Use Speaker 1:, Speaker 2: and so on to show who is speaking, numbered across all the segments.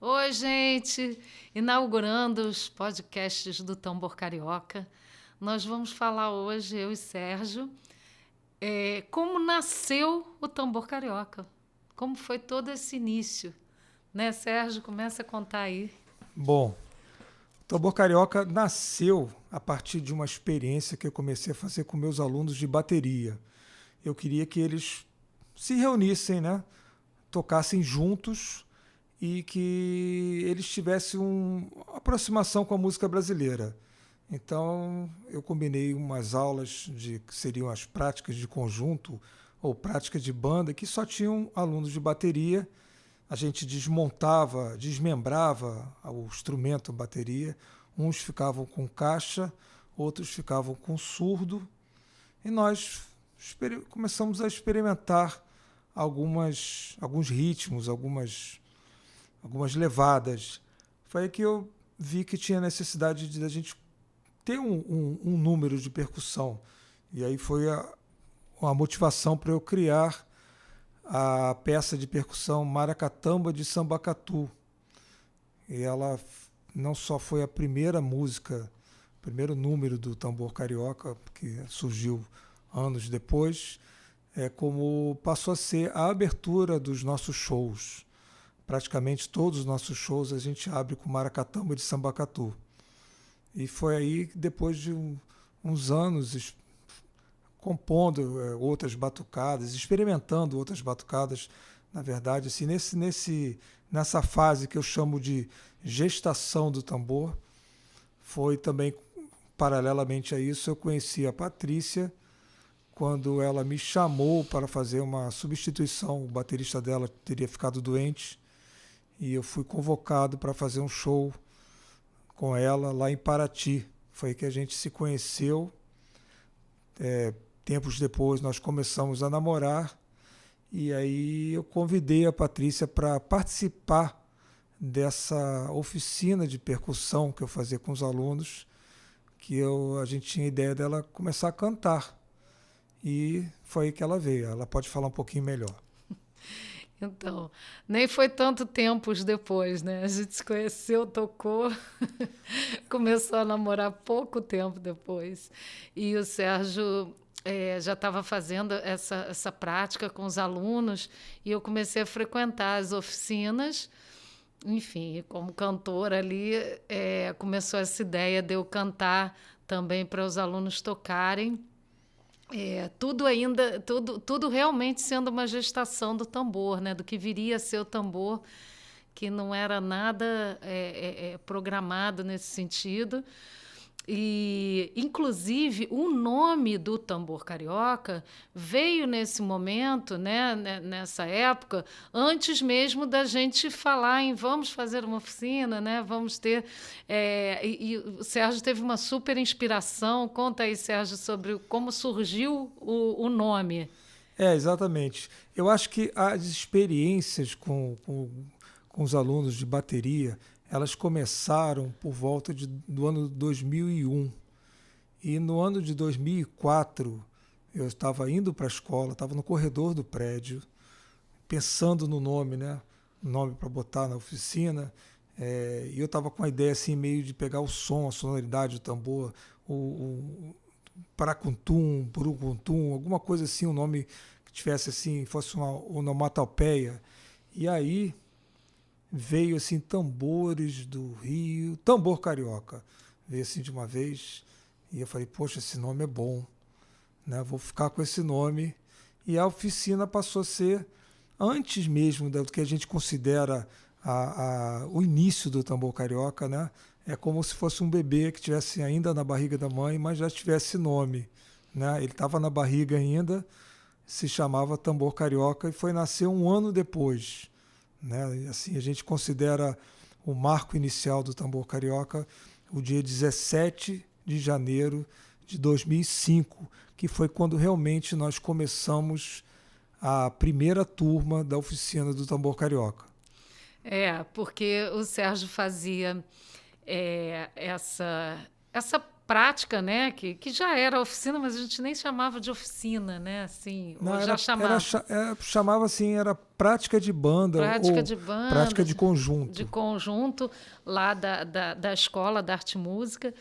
Speaker 1: Oi, gente! Inaugurando os podcasts do Tambor Carioca. Nós vamos falar hoje, eu e Sérgio, como nasceu o Tambor Carioca. Como foi todo esse início. Né, Sérgio? Começa a contar aí.
Speaker 2: Bom, o Tambor Carioca nasceu a partir de uma experiência que eu comecei a fazer com meus alunos de bateria. Eu queria que eles se reunissem, né? Tocassem juntos e que eles tivessem uma aproximação com a música brasileira. Então, eu combinei umas aulas que seriam as práticas de conjunto ou práticas de banda, que só tinham alunos de bateria. A gente desmontava, desmembrava o instrumento, a bateria. Uns ficavam com caixa, outros ficavam com surdo. E nós começamos a experimentar alguns ritmos, algumas levadas. Foi aí que eu vi que tinha necessidade de a gente ter um número de percussão. E aí foi a motivação para eu criar a peça de percussão Maracatamba de Sambacatu. E ela não só foi a primeira música, o primeiro número do Tambor Carioca, que surgiu anos depois, como passou a ser a abertura dos nossos shows. Praticamente todos os nossos shows a gente abre com Maracatamba de Sambacatu. E foi aí que depois de uns anos compondo outras batucadas, experimentando outras batucadas, na verdade, assim, nessa fase que eu chamo de gestação do tambor, foi também, paralelamente a isso, eu conheci a Patrícia, quando ela me chamou para fazer uma substituição. O baterista dela teria ficado doente e eu fui convocado para fazer um show com ela lá em Paraty. Foi aí que a gente se conheceu. Tempos depois nós começamos a namorar e aí eu convidei a Patrícia para participar dessa oficina de percussão que eu fazia com os alunos, a gente tinha a ideia dela começar a cantar. E foi aí que ela veio. Ela pode falar um pouquinho melhor.
Speaker 1: Então, nem foi tanto tempos depois, né? A gente se conheceu, tocou, começou a namorar pouco tempo depois. E o Sérgio já estava fazendo essa prática com os alunos e eu comecei a frequentar as oficinas. Enfim, como cantora ali, começou essa ideia de eu cantar também para os alunos tocarem. Tudo realmente sendo uma gestação do tambor, né? Do que viria a ser o tambor, que não era nada programado nesse sentido. E, inclusive, o nome do tambor carioca veio nesse momento, né, nessa época, antes mesmo da gente falar em vamos fazer uma oficina, né, vamos ter... e o Sérgio teve uma super inspiração. Conta aí, Sérgio, sobre como surgiu o nome.
Speaker 2: Exatamente. Eu acho que as experiências com os alunos de bateria, elas começaram por volta do ano 2001. E no ano de 2004, eu estava indo para a escola, estava no corredor do prédio, pensando no nome, né? Nome para botar na oficina. E eu estava com a ideia assim, meio de pegar o som, a sonoridade do tambor, o paracuntum, purucuntum, alguma coisa assim, um nome que tivesse assim, fosse uma onomatopeia. E aí veio assim tambores do Rio, tambor carioca. Veio assim de uma vez e eu falei, poxa, esse nome é bom, né? Vou ficar com esse nome. E a oficina passou a ser, antes mesmo do que a gente considera o início do tambor carioca, né? É como se fosse um bebê que estivesse ainda na barriga da mãe, mas já tivesse nome, né? Ele estava na barriga ainda, se chamava Tambor Carioca e foi nascer um ano depois, né? E assim, a gente considera o marco inicial do Tambor Carioca o dia 17 de janeiro de 2005, que foi quando realmente nós começamos a primeira turma da oficina do Tambor Carioca.
Speaker 1: Porque o Sérgio fazia essa prática, né? Que já era oficina, mas a gente nem chamava de oficina, né? Assim,
Speaker 2: Não,
Speaker 1: ou já chamava.
Speaker 2: chamava assim, era prática de banda
Speaker 1: Prática
Speaker 2: ou
Speaker 1: de banda,
Speaker 2: prática de
Speaker 1: de
Speaker 2: conjunto.
Speaker 1: conjunto, lá da escola da arte e música.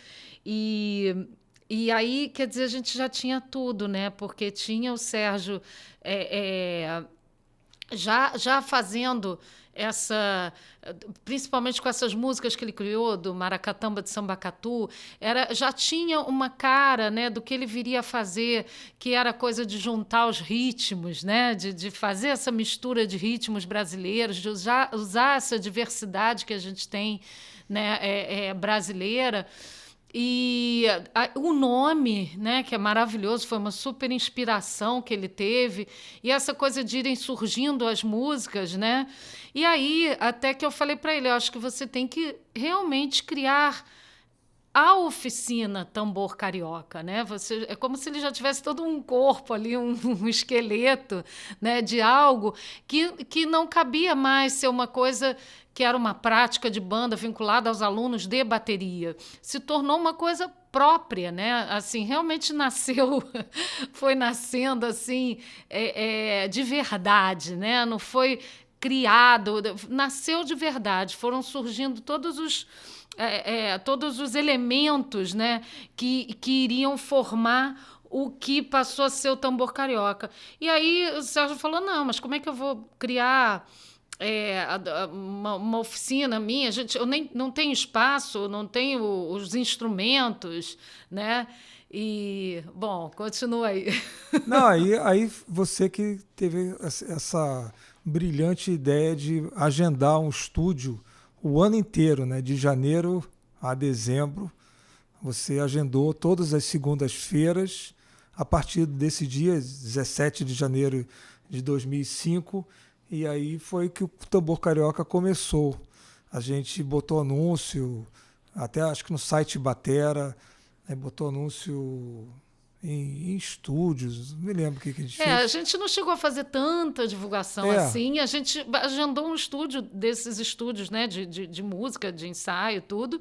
Speaker 1: E, e aí, quer dizer, a gente já tinha tudo, né? Porque tinha o Sérgio já fazendo essa, principalmente com essas músicas que ele criou do Maracatamba de Sambacatu, já tinha uma cara, né, do que ele viria a fazer, que era coisa de juntar os ritmos, né, de fazer essa mistura de ritmos brasileiros, de usar essa diversidade que a gente tem, né, brasileira. E o nome, né, que é maravilhoso, foi uma super inspiração que ele teve. E essa coisa de irem surgindo as músicas, né? E aí, até que eu falei para ele, eu acho que você tem que realmente criar a oficina Tambor Carioca, né? É como se ele já tivesse todo um corpo ali, um esqueleto, né, de algo que não cabia mais ser uma coisa que era uma prática de banda vinculada aos alunos de bateria. Se tornou uma coisa própria, né? Assim, realmente nasceu, foi nascendo assim, de verdade, né? Não foi criado, nasceu de verdade. Foram surgindo todos os elementos, né, que iriam formar o que passou a ser o Tambor Carioca. E aí o Sérgio falou, não, mas como é que eu vou criar uma oficina minha? Eu nem não tenho espaço, não tenho os instrumentos, né? E, bom, continua aí.
Speaker 2: Não, aí você que teve essa brilhante ideia de agendar um estúdio o ano inteiro, né? De janeiro a dezembro. Você agendou todas as segundas-feiras, a partir desse dia, 17 de janeiro de 2005, e aí foi que o Tambor Carioca começou. A gente botou anúncio, até acho que no site Batera, né, botou anúncio em estúdios, não me lembro o que a gente fez.
Speaker 1: A gente não chegou a fazer tanta divulgação assim. A gente agendou um estúdio desses estúdios, né, de música, de ensaio, tudo,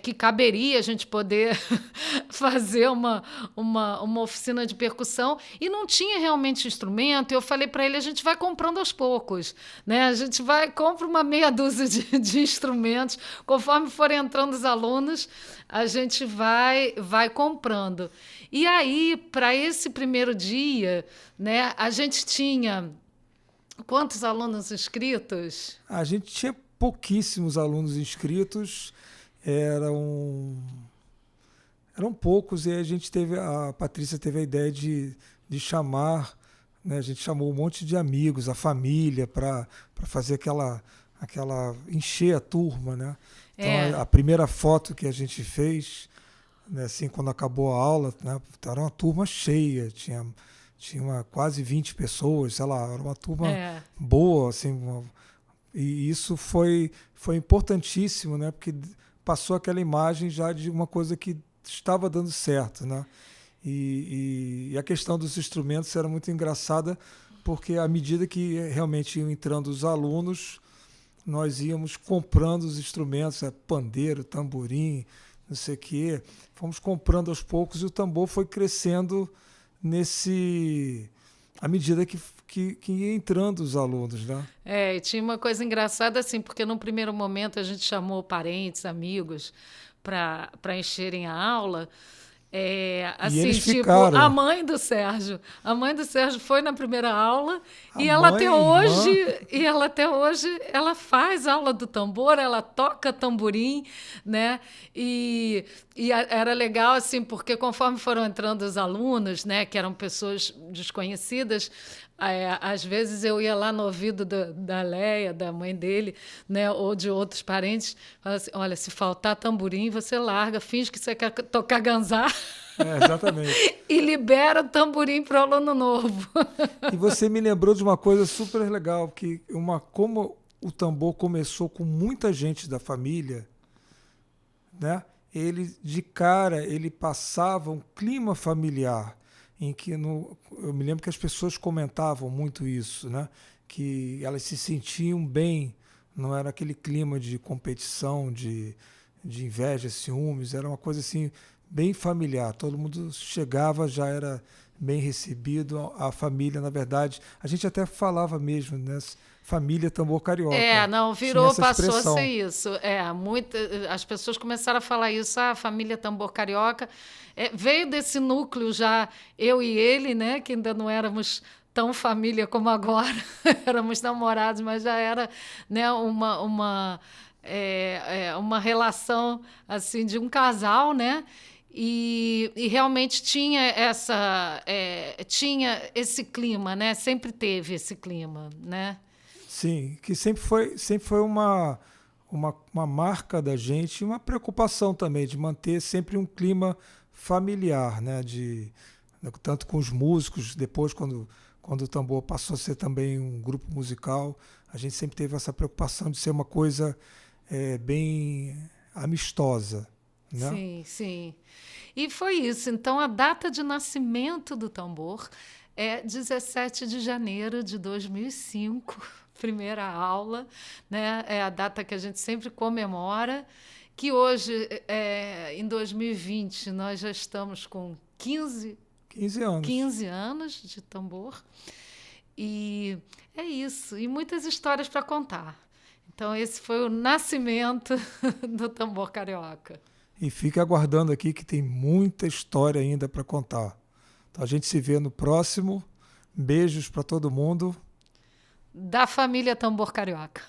Speaker 1: que caberia a gente poder fazer uma oficina de percussão. E não tinha realmente instrumento. Eu falei para ele, a gente vai comprando aos poucos, né? A gente compra uma meia dúzia de instrumentos. Conforme forem entrando os alunos, a gente vai comprando. E aí, para esse primeiro dia, né, a gente tinha quantos alunos inscritos?
Speaker 2: A gente tinha pouquíssimos alunos inscritos, eram poucos, e a Patrícia teve a ideia de chamar, né, a gente chamou um monte de amigos, a família, para fazer aquela encher a turma, né? Então a primeira foto que a gente fez, né, assim, quando acabou a aula, né, era uma turma cheia, tinha quase 20 pessoas, sei lá, era uma turma boa, assim, e isso foi importantíssimo, né, porque passou aquela imagem já de uma coisa que estava dando certo, né, e a questão dos instrumentos era muito engraçada, porque à medida que realmente iam entrando os alunos, nós íamos comprando os instrumentos, pandeiro, tamborim, não sei o quê. Fomos comprando aos poucos e o tambor foi crescendo à medida que ia entrando os alunos, né?
Speaker 1: E tinha uma coisa engraçada assim, porque num primeiro momento a gente chamou parentes, amigos para encherem a aula. Assim,
Speaker 2: e eles
Speaker 1: tipo,
Speaker 2: ficaram.
Speaker 1: a mãe do Sérgio foi na primeira aula e ela até hoje ela faz aula do tambor, ela toca tamborim, né? Era legal assim, porque conforme foram entrando os alunos, né, que eram pessoas desconhecidas, às vezes eu ia lá no ouvido da Leia, da mãe dele, né, ou de outros parentes, falava assim, olha, se faltar tamborim, você larga, finge que você quer tocar ganzá.
Speaker 2: Exatamente.
Speaker 1: E libera o tamborim para o aluno novo.
Speaker 2: E você me lembrou de uma coisa super legal, que como o tambor começou com muita gente da família, né? Ele passava um clima familiar, em que eu me lembro que as pessoas comentavam muito isso, né? Que elas se sentiam bem, não era aquele clima de competição, de inveja, ciúmes, era uma coisa assim bem familiar. Todo mundo chegava, já era bem recebido. A família, na verdade, a gente até falava mesmo, né? Família Tambor Carioca.
Speaker 1: Não,
Speaker 2: Tinha
Speaker 1: virou,
Speaker 2: essa
Speaker 1: passou a ser
Speaker 2: expressão.
Speaker 1: isso. As pessoas começaram a falar isso, a família Tambor Carioca. Veio desse núcleo já, eu e ele, né, que ainda não éramos tão família como agora, éramos namorados, mas já era, né, uma relação assim de um casal, né? E realmente tinha esse clima, né? Sempre teve esse clima, né?
Speaker 2: Sim, que sempre foi uma marca da gente, uma preocupação também de manter sempre um clima familiar, né? Tanto com os músicos, depois quando o tambor passou a ser também um grupo musical, a gente sempre teve essa preocupação de ser uma coisa bem amistosa, né?
Speaker 1: Sim, sim. E foi isso. Então, a data de nascimento do tambor é 17 de janeiro de 2005, primeira aula, né? É a data que a gente sempre comemora, que hoje, em 2020, nós já estamos com
Speaker 2: 15 anos.
Speaker 1: 15 anos de tambor. E é isso. E muitas histórias para contar. Então, esse foi o nascimento do tambor carioca.
Speaker 2: E fica aguardando aqui que tem muita história ainda para contar. Então a gente se vê no próximo. Beijos para todo mundo.
Speaker 1: Da família Tambor Carioca.